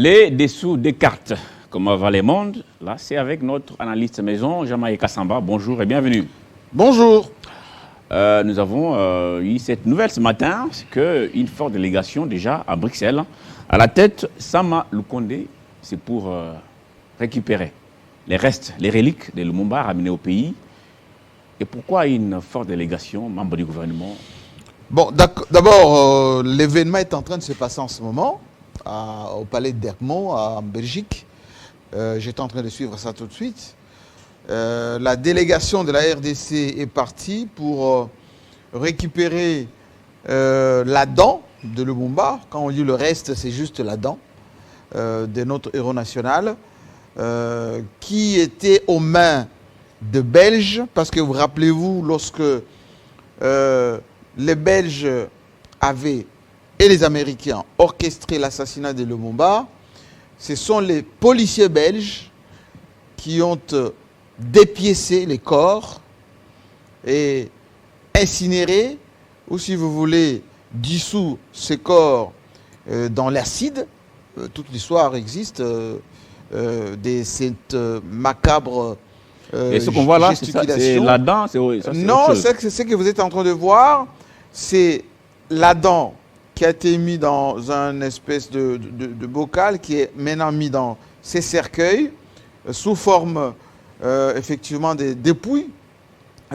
Les dessous des cartes, comment va le monde? Là, c'est avec notre analyste maison, Jean-Marie Kassamba. Bonjour et bienvenue. Bonjour. Nous avons eu cette nouvelle ce matin, c'est qu'une forte délégation déjà à Bruxelles, à la tête, Sama Lukonde, c'est pour récupérer les restes, les reliques de Lumumba ramenés au pays. Et pourquoi une forte délégation, membre du gouvernement? Bon, d'abord, l'événement est en train de se passer en ce moment au palais d'Ermont, en Belgique. J'étais en train de suivre ça tout de suite. La délégation de la RDC est partie pour récupérer la dent de Lumumba. Quand on dit le reste, c'est juste la dent de notre héros national, qui était aux mains de Belges, parce que vous rappelez-vous, lorsque les Belges avaient, et les Américains, orchestré l'assassinat de Lumumba, ce sont les policiers belges qui ont dépiécé les corps et incinéré, ou si vous voulez, dissous ces corps dans l'acide. Toute l'histoire existe de cette macabre et ce qu'on voit là, c'est la dent, non, ce que vous êtes en train de voir, c'est la dent qui a été mise dans un espèce de bocal qui est maintenant mis dans ces cercueils sous forme effectivement des dépouilles,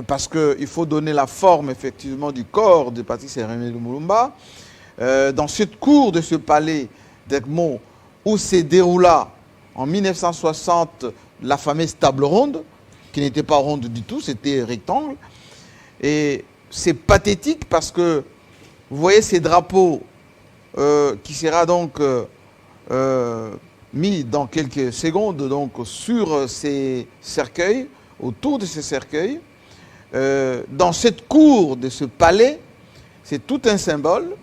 parce qu'il faut donner la forme effectivement du corps de Patrice Rémy Lumumba. Dans cette cour de ce palais d'Egmont où s'est déroula en 1960 la fameuse table ronde, qui n'était pas ronde du tout, c'était rectangle. Et c'est pathétique parce que vous voyez ces drapeaux qui sera donc mis dans quelques secondes donc, sur ces cercueils, autour de ces cercueils. Dans cette cour de ce palais, c'est tout un symbole.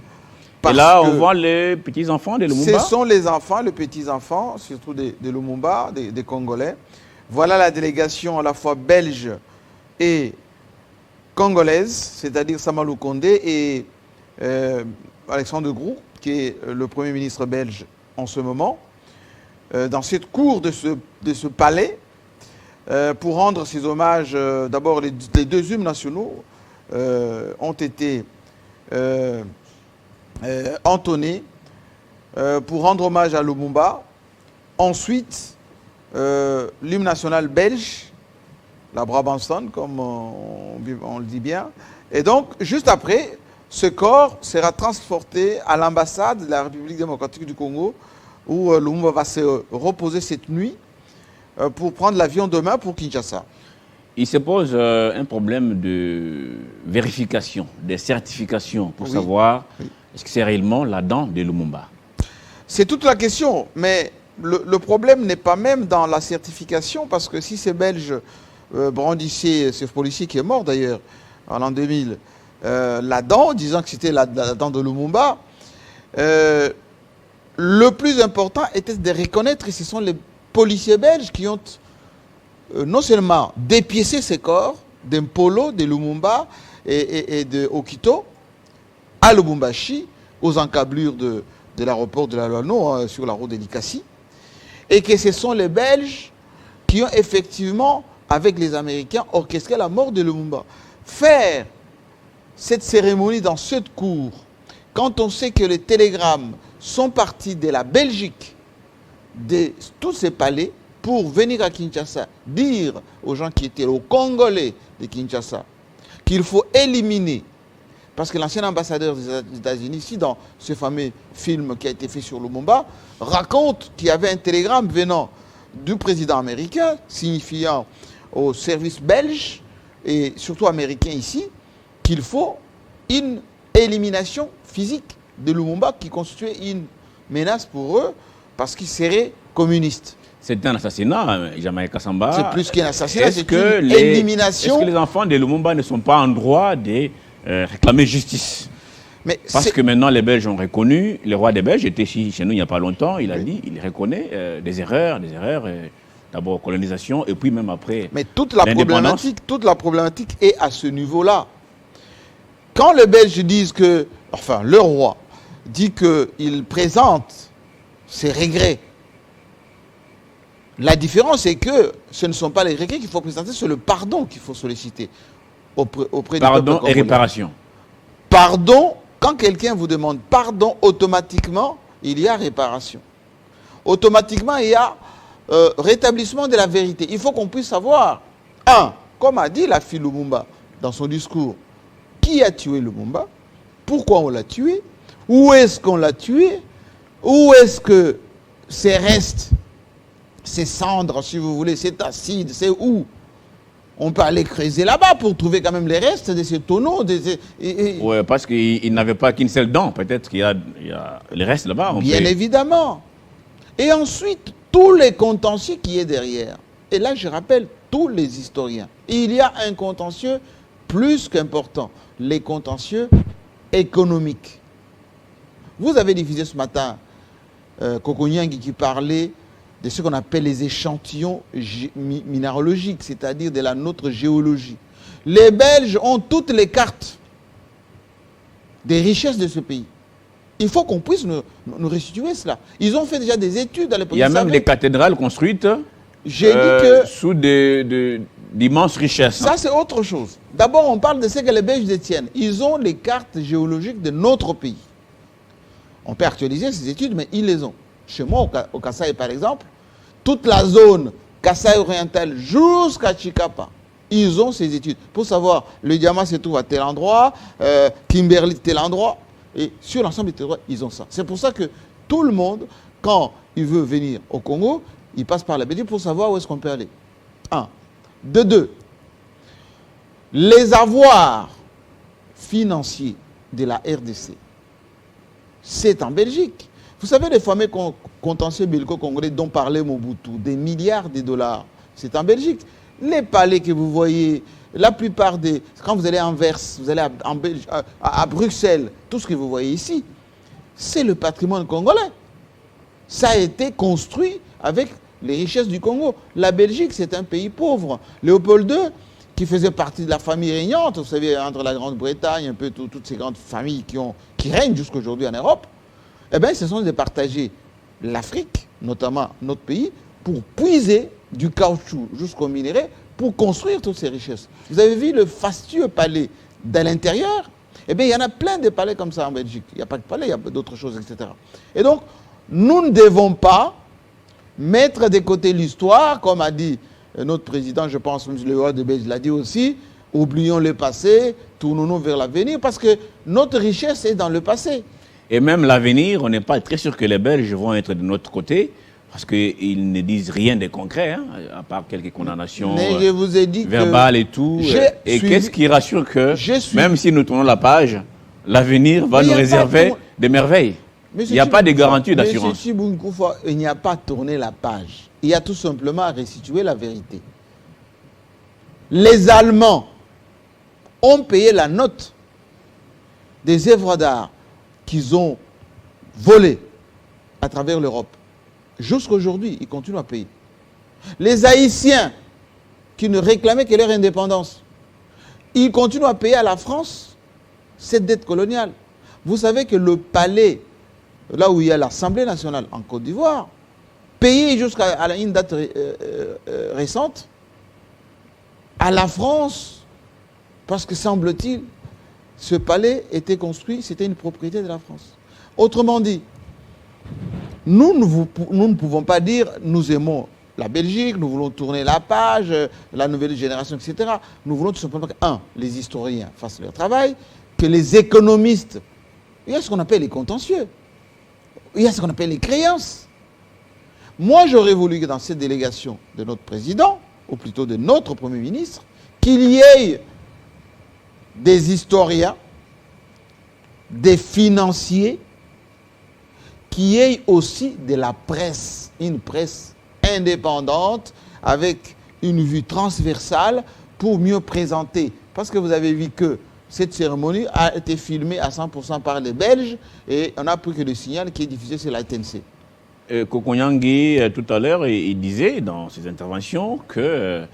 Et là, on voit les petits-enfants de Lumumba. Ce sont les enfants, les petits-enfants, surtout de Lumumba, des Congolais. Voilà la délégation à la fois belge et congolaise, c'est-à-dire Sama Lukonde et Alexandre Groux, qui est le Premier ministre belge en ce moment, dans cette cour de ce palais, pour rendre ces hommages. D'abord, les deux hymnes nationaux ont été entonnés pour rendre hommage à Lumumba. Ensuite, l'hymne national belge, la Brabançonne, comme on le dit bien. Et donc, juste après, ce corps sera transporté à l'ambassade de la République démocratique du Congo, où Lumumba va se reposer cette nuit pour prendre l'avion demain pour Kinshasa. Il se pose un problème de vérification, de certification, pour savoir est-ce que c'est réellement la dent de Lumumba. C'est toute la question, mais le problème n'est pas même dans la certification, parce que si ces Belges brandissaient, ce policier qui est mort d'ailleurs en l'an 2000, la dent, disant que c'était la dent de Lumumba, le plus important était de reconnaître que ce sont les policiers belges qui ont non seulement dépiécé ces corps d'Mpolo, de Lumumba et de Okito à Lubumbashi, aux encablures de l'aéroport de la Loano, sur la route de Likasi, et que ce sont les Belges qui ont effectivement, avec les Américains, orchestré la mort de Lumumba. Faire cette cérémonie dans cette cour, quand on sait que les télégrammes sont partis de la Belgique, de tous ces palais, pour venir à Kinshasa, dire aux gens qui étaient aux Congolais de Kinshasa qu'il faut éliminer, parce que l'ancien ambassadeur des États-Unis, ici dans ce fameux film qui a été fait sur Lumumba, raconte qu'il y avait un télégramme venant du président américain, signifiant au service belge, et surtout américain ici, qu'il faut une élimination physique de Lumumba qui constituait une menace pour eux, parce qu'ils seraient communistes. C'est un assassinat, Jean-Marie Kassamba. C'est plus qu'un assassinat, c'est une élimination. Est-ce que les enfants de Lumumba ne sont pas en droit de réclamer justice? Parce que maintenant, les Belges ont reconnu, le roi des Belges était chez nous il n'y a pas longtemps, il a dit, il reconnaît des erreurs, d'abord colonisation, et puis même après. Mais toute la problématique est à ce niveau-là. Quand les Belges disent que, enfin, le roi dit qu'il présente ses regrets La différence, c'est que ce ne sont pas les requêtes qu'il faut présenter, c'est le pardon qu'il faut solliciter auprès du peuple Pardon et congolais. réparation. Pardon, quand quelqu'un vous demande pardon, automatiquement, il y a réparation. Automatiquement, il y a rétablissement de la vérité. Il faut qu'on puisse savoir, comme a dit la fille Lumumba dans son discours, qui a tué Lumumba, pourquoi on l'a tué, où est-ce qu'on l'a tué, où est-ce que ses restes, ses cendres, si vous voulez, cet acide, c'est où? On peut aller creuser là-bas pour trouver quand même les restes de ces tonneaux. Oui, parce qu'il n'avait pas qu'une seule dent. Peut-être qu'il y a les restes là-bas. Bien évidemment. Et ensuite, tous les contentieux qui est derrière. Et là, je rappelle tous les historiens. Il y a un contentieux plus qu'important. Les contentieux économiques. Vous avez diffusé ce matin Kokonyangi qui parlait de ce qu'on appelle les échantillons minéralogiques, c'est-à-dire de notre géologie. Les Belges ont toutes les cartes des richesses de ce pays. Il faut qu'on puisse nous restituer cela. Ils ont fait déjà des études dans les pays. Il y a même des cathédrales construites sous d'immenses richesses. Ça, c'est autre chose. D'abord, on parle de ce que les Belges détiennent. Ils ont les cartes géologiques de notre pays. On peut actualiser ces études, mais ils les ont. Chez moi, au Kasaï, par exemple, toute la zone Kasaï oriental jusqu'à Chikapa, ils ont ces études. Pour savoir, le diamant se trouve à tel endroit, Kimberley tel endroit, et sur l'ensemble des territoires, ils ont ça. C'est pour ça que tout le monde, quand il veut venir au Congo, il passe par la Belgique pour savoir où est-ce qu'on peut aller. De deux, les avoirs financiers de la RDC, c'est en Belgique. Vous savez, les fameux contentieux belgo-congolais dont parlait Mobutu, des milliards de dollars, c'est en Belgique. Les palais que vous voyez, la plupart des... Quand vous allez à Anvers, vous allez à Bruxelles, tout ce que vous voyez ici, c'est le patrimoine congolais. Ça a été construit avec les richesses du Congo. La Belgique, c'est un pays pauvre. Léopold II, qui faisait partie de la famille régnante, vous savez, entre la Grande-Bretagne, un peu toutes ces grandes familles qui règnent jusqu'à aujourd'hui en Europe, eh bien, ce sont de partager l'Afrique, notamment notre pays, pour puiser du caoutchouc jusqu'au minerai, pour construire toutes ces richesses. Vous avez vu le fastueux palais de l'intérieur? Eh bien, il y en a plein de palais comme ça en Belgique. Il n'y a pas de palais, il y a d'autres choses, etc. Et donc, nous ne devons pas mettre de côté l'histoire, comme a dit notre président, je pense, le roi de Belgique l'a dit aussi, oublions le passé, tournons-nous vers l'avenir, parce que notre richesse est dans le passé. Et même l'avenir, on n'est pas très sûr que les Belges vont être de notre côté, parce qu'ils ne disent rien de concret, hein, à part quelques condamnations je vous ai dit verbales et tout. Et qu'est-ce qui rassure que, même si nous tournons la page, l'avenir va nous réserver des merveilles? Il n'y a pas de garantie d'assurance. Monsieur Chibunkoufa, il n'y a pas tourné la page. Il y a tout simplement à restituer la vérité. Les Allemands ont payé la note des œuvres d'art qu'ils ont volées à travers l'Europe. Jusqu'à aujourd'hui, ils continuent à payer. Les Haïtiens qui ne réclamaient que leur indépendance, ils continuent à payer à la France cette dette coloniale. Vous savez que le palais, là où il y a l'Assemblée nationale en Côte d'Ivoire, payé jusqu'à une date récente, à la France, parce que semble-t-il, ce palais était construit, c'était une propriété de la France. Autrement dit, nous ne pouvons pas dire nous aimons la Belgique, nous voulons tourner la page, la nouvelle génération, etc. Nous voulons tout simplement que, les historiens fassent leur travail, que les économistes, il y a ce qu'on appelle les contentieux, il y a ce qu'on appelle les créances. Moi, j'aurais voulu que dans cette délégation de notre président, ou plutôt de notre Premier ministre, qu'il y ait des historiens, des financiers, qui ait aussi de la presse, une presse indépendante, avec une vue transversale, pour mieux présenter. Parce que vous avez vu que cette cérémonie a été filmée à 100% par les Belges, et on n'a pris que le signal qui est diffusé sur la TNC. Kokonyangi, tout à l'heure, il disait dans ses interventions que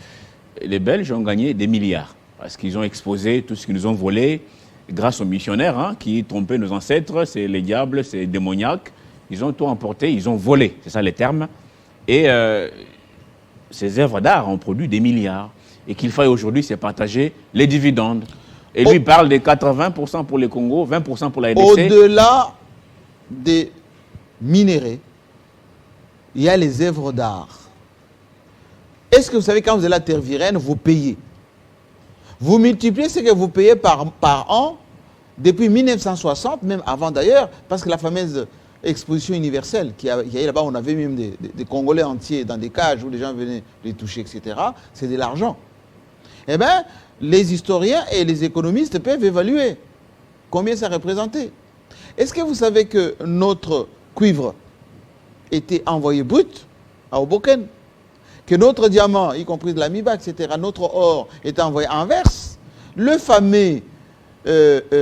les Belges ont gagné des milliards. Parce qu'ils ont exposé tout ce qu'ils nous ont volé grâce aux missionnaires qui trompaient nos ancêtres. C'est les diables, c'est les démoniaques. Ils ont tout emporté, ils ont volé. C'est ça les termes. Et ces œuvres d'art ont produit des milliards et qu'il faille aujourd'hui se partager les dividendes. Et lui parle de 80% pour les Congo, 20% pour la RDC. Au-delà des minéraux, il y a les œuvres d'art. Est-ce que vous savez, quand vous avez la terre virène, vous payez? Vous multipliez ce que vous payez par an depuis 1960, même avant d'ailleurs, parce que la fameuse exposition universelle qu'il y a là-bas, on avait même des Congolais entiers dans des cages où les gens venaient les toucher, etc. C'est de l'argent. Eh bien, les historiens et les économistes peuvent évaluer combien ça représentait. Est-ce que vous savez que notre cuivre était envoyé brut à Hoboken, que notre diamant, y compris de l'amiba, etc., notre or était envoyé à Anvers, le fameux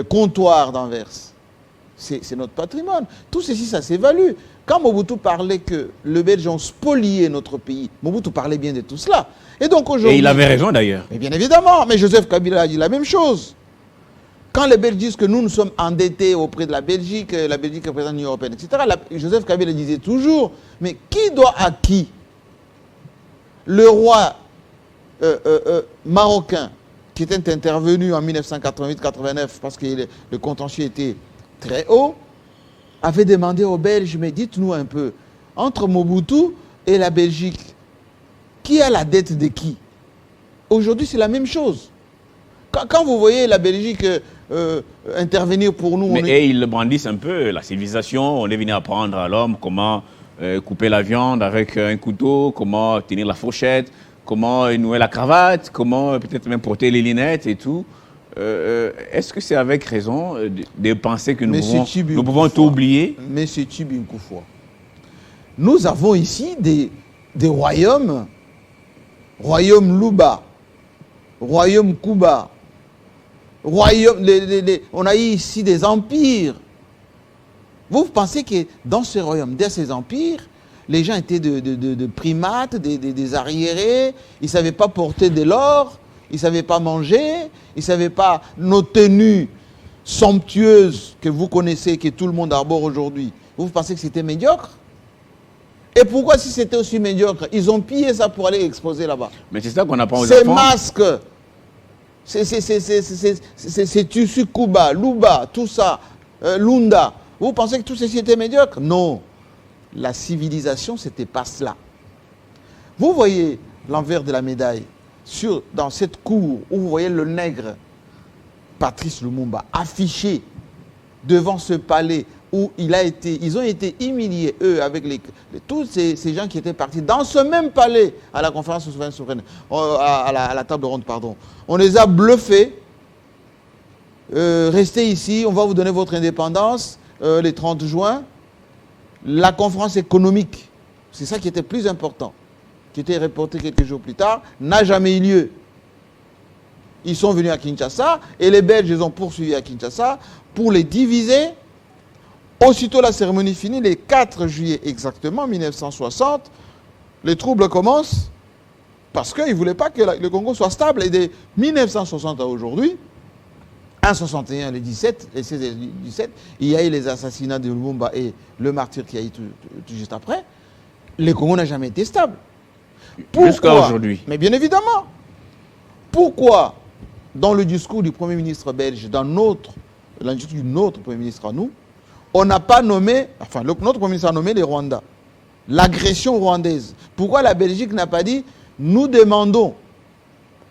comptoir d'Anvers, c'est notre patrimoine. Tout ceci, ça s'évalue. Quand Mobutu parlait que les Belges ont spolié notre pays, Mobutu parlait bien de tout cela. Et donc aujourd'hui... Et il avait raison d'ailleurs. Bien évidemment, mais Joseph Kabila a dit la même chose. Quand les Belges disent que nous sommes endettés auprès de la Belgique représente l'Union européenne, etc., Joseph Kabila disait toujours, mais qui doit à qui? Le roi marocain, qui était intervenu en 1988-89 parce que le contentieux était très haut, avait demandé aux Belges, mais dites-nous un peu, entre Mobutu et la Belgique, qui a la dette de qui? Aujourd'hui, c'est la même chose. Quand vous voyez la Belgique intervenir pour nous... Et ils le brandissent un peu, la civilisation, on est venu apprendre à l'homme comment couper la viande avec un couteau, comment tenir la fourchette, comment nouer la cravate, comment peut-être même porter les lunettes et tout. Est-ce que c'est avec raison de penser que nous pouvons tout oublier? Monsieur Tchibinkoufoua, nous avons ici des royaumes, royaume Luba, royaume Kuba, on a eu ici des empires. Vous pensez que dans ces royaumes, dans ces empires, les gens étaient de primates, des arriérés, ils ne savaient pas porter de l'or, ils ne savaient pas manger, ils ne savaient pas nos tenues somptueuses que vous connaissez, que tout le monde arbore aujourd'hui. Vous pensez que c'était médiocre? Et pourquoi, si c'était aussi médiocre, ils ont pillé ça pour aller exposer là-bas? Mais c'est ça qu'on apprend aux enfants. Ces masques, ces tissus Kuba, Luba, tout ça, Lunda, vous pensez que tout ceci était médiocre? Non. La civilisation, ce n'était pas cela. Vous voyez l'envers de la médaille dans cette cour où vous voyez le nègre Patrice Lumumba affiché devant ce palais où ils ont été humiliés, eux, avec tous ces gens qui étaient partis dans ce même palais à la conférence souveraine, à la table ronde, pardon. On les a bluffés. Restez ici, on va vous donner votre indépendance les 30 juin. La conférence économique, c'est ça qui était plus important, qui était reporté quelques jours plus tard, n'a jamais eu lieu. Ils sont venus à Kinshasa et les Belges les ont poursuivis à Kinshasa pour les diviser. Aussitôt la cérémonie finie, le 4 juillet exactement, 1960, les troubles commencent parce qu'ils ne voulaient pas que le Congo soit stable. Et de 1960 à aujourd'hui, en 61, les 17, les 16 et 17, il y a eu les assassinats de Lumumba et le martyr qui a eu tout juste après. Le Congo n'a jamais été stable. Jusqu'à aujourd'hui. Mais bien évidemment. Pourquoi, dans le discours du Premier ministre belge, dans le discours de notre Premier ministre à nous, on n'a pas nommé, enfin notre Premier ministre a nommé les Rwandais, l'agression rwandaise? Pourquoi la Belgique n'a pas dit, nous demandons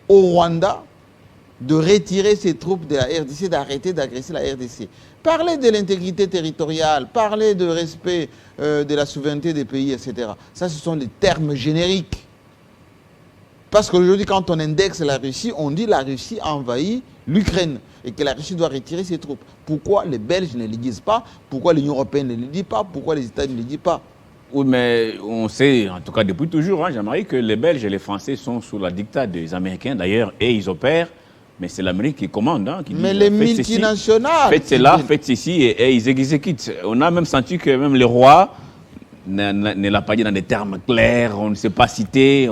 au Rwanda de retirer ses troupes de la RDC, d'arrêter d'agresser la RDC. Parler de l'intégrité territoriale, parler de respect de la souveraineté des pays, etc. Ça, ce sont les termes génériques. Parce qu'aujourd'hui, quand on indexe la Russie, on dit que la Russie a envahi l'Ukraine et que la Russie doit retirer ses troupes. Pourquoi les Belges ne le disent pas? Pourquoi l'Union européenne ne le dit pas? Pourquoi les États-Unis ne le disent pas? Oui, mais on sait, en tout cas depuis toujours, Jean-Marie, que les Belges et les Français sont sous la dictate des Américains, d'ailleurs, et ils opèrent. Mais c'est l'Amérique qui commande, qui mais dit, les multinationales... Faites cela, faites ceci, et ils exécutent. On a même senti que même le roi ne l'a pas dit dans des termes clairs, on ne sait pas citer,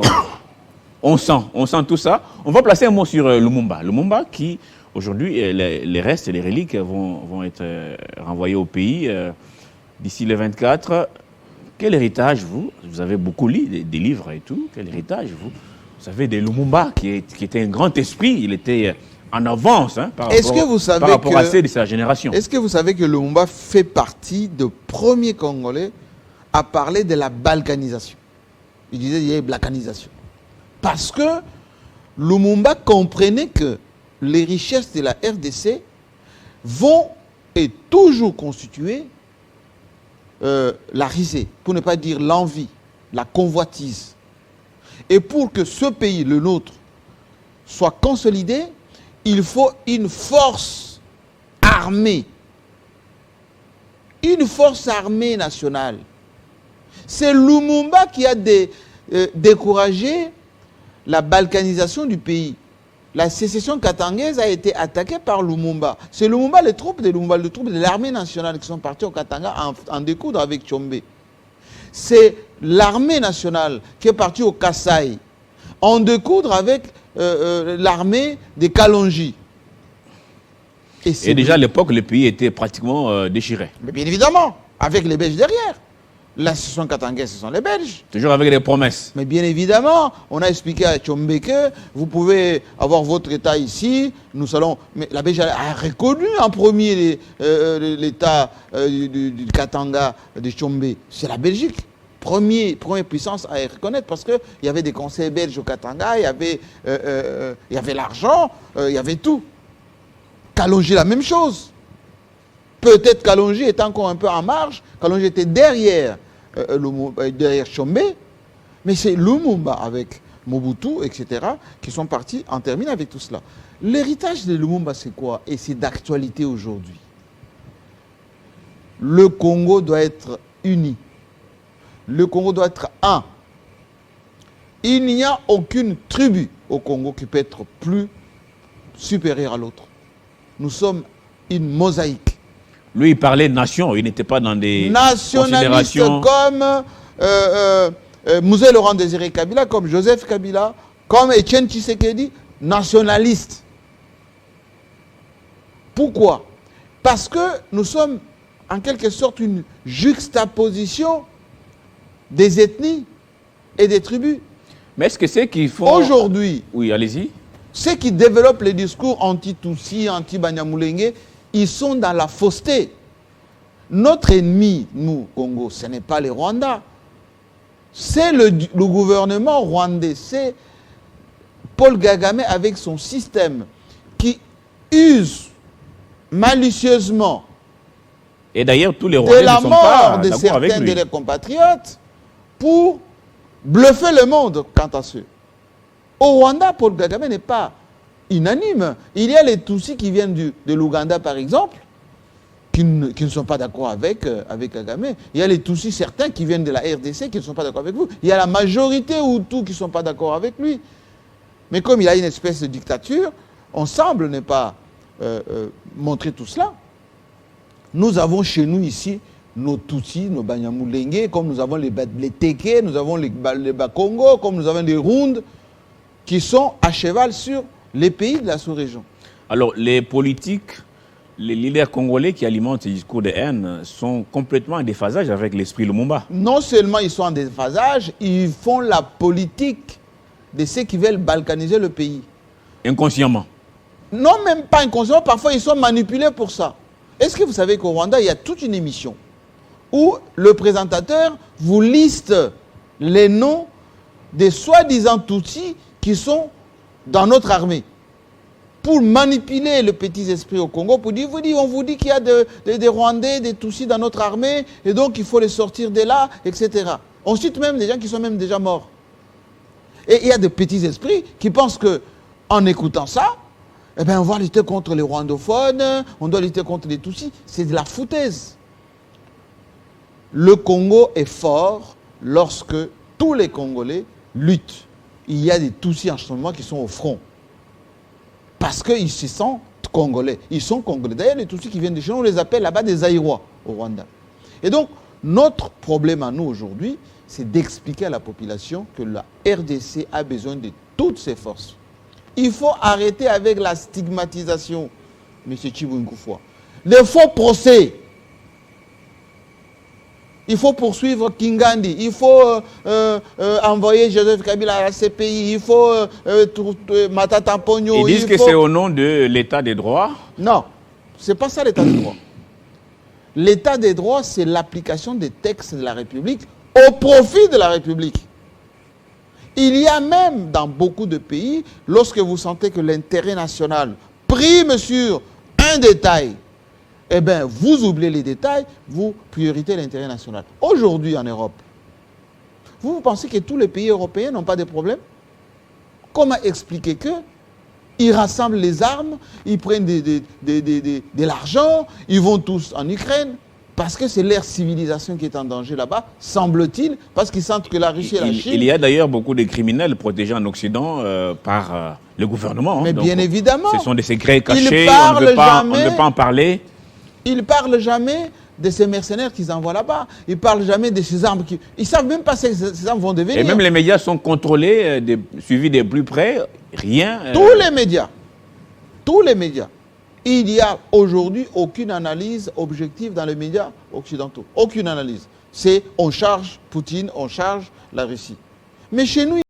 on sent tout ça. On va placer un mot sur Lumumba. Lumumba qui, aujourd'hui, les restes et les reliques vont être renvoyés au pays d'ici le 24. quel héritage vous avez beaucoup lu des livres et tout, quel héritage vous savez de Lumumba qui était un grand esprit, il était en avance par rapport à ceux de sa génération. Est-ce que vous savez que Lumumba fait partie des premiers Congolais à parler de la balkanisation? Il disait qu'il y a balkanisation. Parce que Lumumba comprenait que les richesses de la RDC vont et toujours constituer la risée, pour ne pas dire l'envie, la convoitise. Et pour que ce pays, le nôtre, soit consolidé, il faut une force armée. Une force armée nationale. C'est Lumumba qui a découragé la balkanisation du pays. La sécession katangaise a été attaquée par Lumumba. C'est Lumumba, les troupes de l'armée nationale qui sont parties au Katanga en découdre avec Tchombe. C'est l'armée nationale qui est partie au Kasaï en découdre avec l'armée des Kalonji. Et déjà à l'époque, le pays était pratiquement déchiré. Mais bien évidemment, avec les Belges derrière. La sécession katangaise, ce sont les Belges. Toujours avec des promesses. Mais bien évidemment, on a expliqué à Tchombe que vous pouvez avoir votre État ici, nous allons... Mais la Belgique a reconnu en premier l'État du Katanga, de Tchombe. C'est la Belgique. Première puissance à reconnaître parce qu'il y avait des conseils belges au Katanga, il y avait l'argent, il y avait tout. Kalonji, la même chose. Peut-être Kalonji était encore un peu en marge, Kalonji était derrière Tchombe, mais c'est Lumumba avec Mobutu, etc., qui sont partis en terminant avec tout cela. L'héritage de Lumumba, c'est quoi? Et c'est d'actualité aujourd'hui. Le Congo doit être uni. Le Congo doit être un. Il n'y a aucune tribu au Congo qui peut être plus supérieure à l'autre. Nous sommes une mosaïque. Lui, il parlait de nation, il n'était pas dans des nationalistes comme Mouzé Laurent Désiré Kabila, comme Joseph Kabila, comme Etienne Tshisekedi, nationalistes. Pourquoi? Parce que nous sommes en quelque sorte une juxtaposition des ethnies et des tribus. Mais est-ce que c'est qu'ils font... Aujourd'hui, oui, allez-y. Ceux qui développent les discours anti-Tutsi, anti-Banyamulenge, ils sont dans la fausseté. Notre ennemi, nous, Congo, ce n'est pas les Rwandais. C'est le gouvernement rwandais. C'est Paul Kagame avec son système qui use malicieusement et d'ailleurs, tous les Rwandais de la mort de certains de leurs compatriotes pour bluffer le monde quant à ceux. Au Rwanda, Paul Kagame n'est pas unanime. Il y a les Tutsis qui viennent de l'Ouganda, par exemple, qui ne sont pas d'accord avec Kagame. Il y a les Tutsis, certains qui viennent de la RDC, qui ne sont pas d'accord avec vous. Il y a la majorité Hutu qui ne sont pas d'accord avec lui. Mais comme il y a une espèce de dictature, on semble ne pas montrer tout cela. Nous avons chez nous ici nos Tutsis, nos Banyamulenge, comme nous avons les Teke, nous avons les Bakongo, comme nous avons les Rundes, qui sont à cheval sur les pays de la sous-région. Alors, les politiques, les leaders congolais qui alimentent ces discours de haine sont complètement en déphasage avec l'esprit Lumumba. Non seulement ils sont en déphasage, ils font la politique de ceux qui veulent balkaniser le pays. Inconsciemment. Non, même pas inconsciemment, parfois ils sont manipulés pour ça. Est-ce que vous savez qu'au Rwanda, il y a toute une émission où le présentateur vous liste les noms des soi-disant Tutsis qui sont dans notre armée, pour manipuler le petit esprit au Congo, pour dire, on vous dit qu'il y a des Rwandais, des Tutsis dans notre armée, et donc il faut les sortir de là, etc. On cite même des gens qui sont même déjà morts. Et il y a des petits esprits qui pensent qu'en écoutant ça, eh bien, on va lutter contre les rwandophones, on doit lutter contre les Tutsis. C'est de la foutaise. Le Congo est fort lorsque tous les Congolais luttent. Il y a des Tutsis en ce moment qui sont au front. Parce qu'ils se sentent Congolais. Ils sont Congolais. D'ailleurs, les Tutsis qui viennent de chez nous, on les appelle là-bas des Aïrois au Rwanda. Et donc, notre problème à nous aujourd'hui, c'est d'expliquer à la population que la RDC a besoin de toutes ses forces. Il faut arrêter avec la stigmatisation, M. Tchibo Nkoufoua. Les faux procès. Il faut poursuivre Kingandi, il faut envoyer Joseph Kabila à la CPI, il faut Matata Pogno. Ils disent que c'est au nom de l'état des droits. Non, ce n'est pas ça l'état des droits. L'état des droits, c'est l'application des textes de la République au profit de la République. Il y a même dans beaucoup de pays, lorsque vous sentez que l'intérêt national prime sur un détail, eh bien, vous oubliez les détails, vous priorisez l'intérêt national. Aujourd'hui, en Europe, vous pensez que tous les pays européens n'ont pas de problème? Comment expliquer que ils rassemblent les armes, ils prennent de l'argent, ils vont tous en Ukraine, parce que c'est leur civilisation qui est en danger là-bas, semble-t-il, parce qu'ils sentent que la Russie et la Chine... Il y a d'ailleurs beaucoup de criminels protégés en Occident par le gouvernement. Mais donc, bien évidemment. Ce sont des secrets cachés, On on ne veut pas en parler. Ils ne parlent jamais de ces mercenaires qu'ils envoient là-bas. Ils ne parlent jamais de ces armes. Ils ne savent même pas ce que ces armes vont devenir. Et même les médias sont contrôlés, suivis de plus près. Rien. Tous les médias. Tous les médias. Il n'y a aujourd'hui aucune analyse objective dans les médias occidentaux. Aucune analyse. C'est on charge Poutine, on charge la Russie. Mais chez nous,